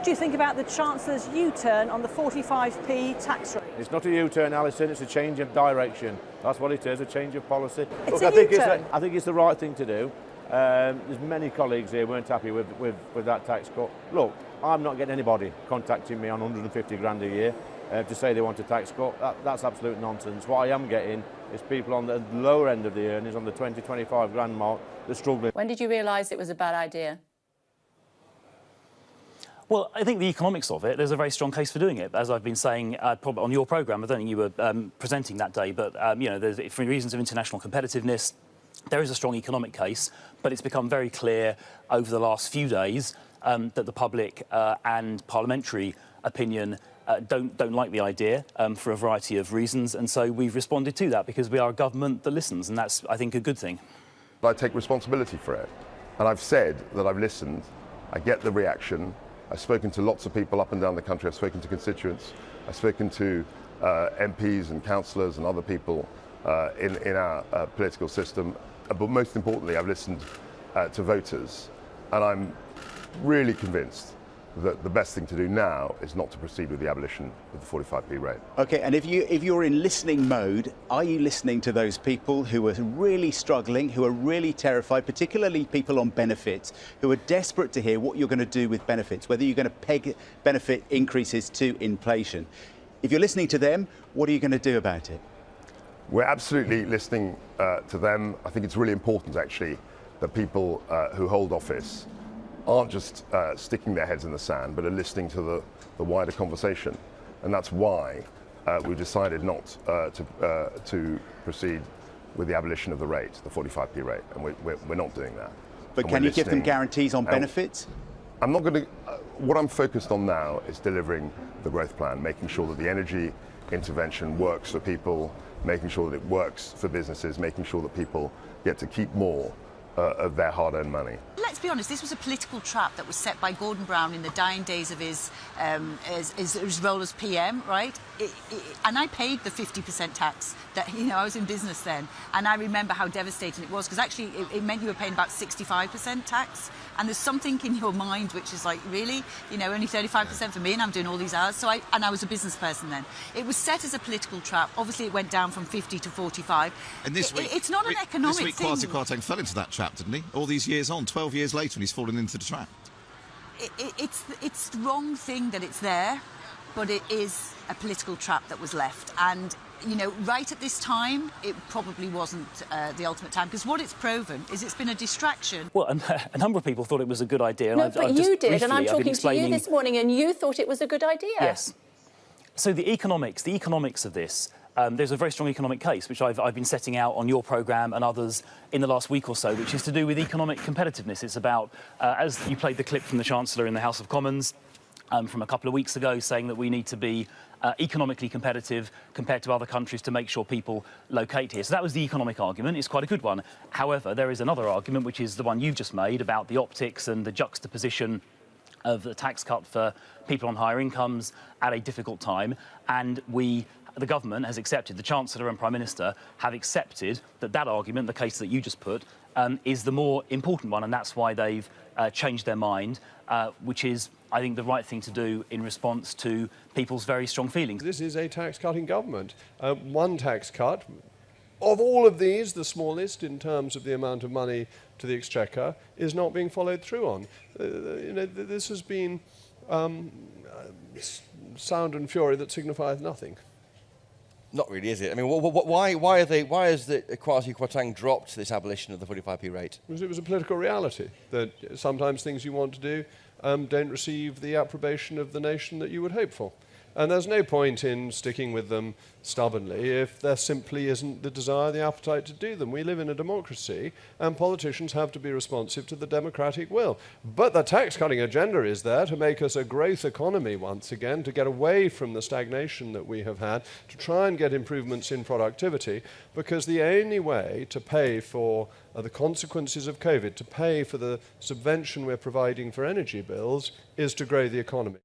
What do you think about the Chancellor's U-turn on the 45p tax rate? It's not a U-turn, Alison, it's a change of direction. That's what it is, a change of policy. It's Look, a U-turn. I think it's the right thing to do. There's many colleagues here weren't happy with that tax cut. Look, I'm not getting anybody contacting me on 150 grand a year to say they want a tax cut. That's absolute nonsense. What I am getting is people on the lower end of the earnings, on the 20, 25 grand mark, they're struggling. When did you realise it was a bad idea? Well, I think the economics of it, there's a very strong case for doing it. As I've been saying probably on your programme, I don't think you were presenting that day, but, you know, for reasons of international competitiveness, there is a strong economic case, but it's become very clear over the last few days that the public and parliamentary opinion don't like the idea for a variety of reasons, and so we've responded to that because we are a government that listens, and that's, I think, a good thing. I take responsibility for it, and I've said that I've listened, I get the reaction, I've spoken to lots of people up and down the country, I've spoken to constituents, I've spoken to MPs and councillors and other people in our political system, but most importantly I've listened to voters, and I'm really convinced that the best thing to do now is not to proceed with the abolition of the 45p rate. OK, and if you're in listening mode, are you listening to those people who are really struggling, who are really terrified, particularly people on benefits, who are desperate to hear what you're going to do with benefits, whether you're going to peg benefit increases to inflation? If you're listening to them, what are you going to do about it? We're absolutely listening to them. I think it's really important, actually, that people who hold office aren't just sticking their heads in the sand, but are listening to the wider conversation. And that's why we've decided not to proceed with the abolition of the rate, the 45p rate, and we're not doing that. But can you give them guarantees on benefits? I'm not going to. What I'm focused on now is delivering the growth plan, making sure that the energy intervention works for people, making sure that it works for businesses, making sure that people get to keep more of their hard-earned money. Let's be honest, this was a political trap that was set by Gordon Brown in the dying days of his role as PM, right? And I paid the 50% tax. That, you know, I was in business then, and I remember how devastating it was, because actually it meant you were paying about 65% tax, and there's something in your mind which is like, really, you know, only 35% for me, and I'm doing all these hours. So I was a business person then. It was set as a political trap. Obviously, it went down from 50 to 45. And this week, it's not an economic thing. This week, Kwasi Kwarteng fell into that trap, didn't he? All these years on, 12 years later, and he's fallen into the trap. It's the wrong thing that it's there, but it is a political trap that was left. And, you know, right at this time, it probably wasn't the ultimate time, because what it's proven is it's been a distraction. Well, a number of people thought it was a good idea. No, and but you did, and I'm talking to you this morning, and you thought it was a good idea. Yes. So the economics of this, there's a very strong economic case, which I've been setting out on your programme and others in the last week or so, which is to do with economic competitiveness. It's about, as you played the clip from the Chancellor in the House of Commons from a couple of weeks ago, saying that we need to be economically competitive compared to other countries to make sure people locate here. So that was the economic argument. It's quite a good one. However, there is another argument, which is the one you've just made, about the optics and the juxtaposition of the tax cut for people on higher incomes at a difficult time. And the government has accepted, the Chancellor and Prime Minister have accepted that argument, the case that you just put, is the more important one, and that's why they've changed their mind, which is, I think, the right thing to do in response to people's very strong feelings. This is a tax-cutting government. One tax cut, of all of these, the smallest in terms of the amount of money to the Exchequer, is not being followed through on. You know, this has been sound and fury that signifieth nothing. Not really, is it? I mean, why has the Kwasi Kwarteng dropped this abolition of the 45p rate? Because it was a political reality that sometimes things you want to do don't receive the approbation of the nation that you would hope for. And there's no point in sticking with them stubbornly if there simply isn't the desire, the appetite to do them. We live in a democracy, and politicians have to be responsive to the democratic will. But the tax-cutting agenda is there to make us a growth economy once again, to get away from the stagnation that we have had, to try and get improvements in productivity, because the only way to pay for the consequences of COVID, to pay for the subvention we're providing for energy bills, is to grow the economy.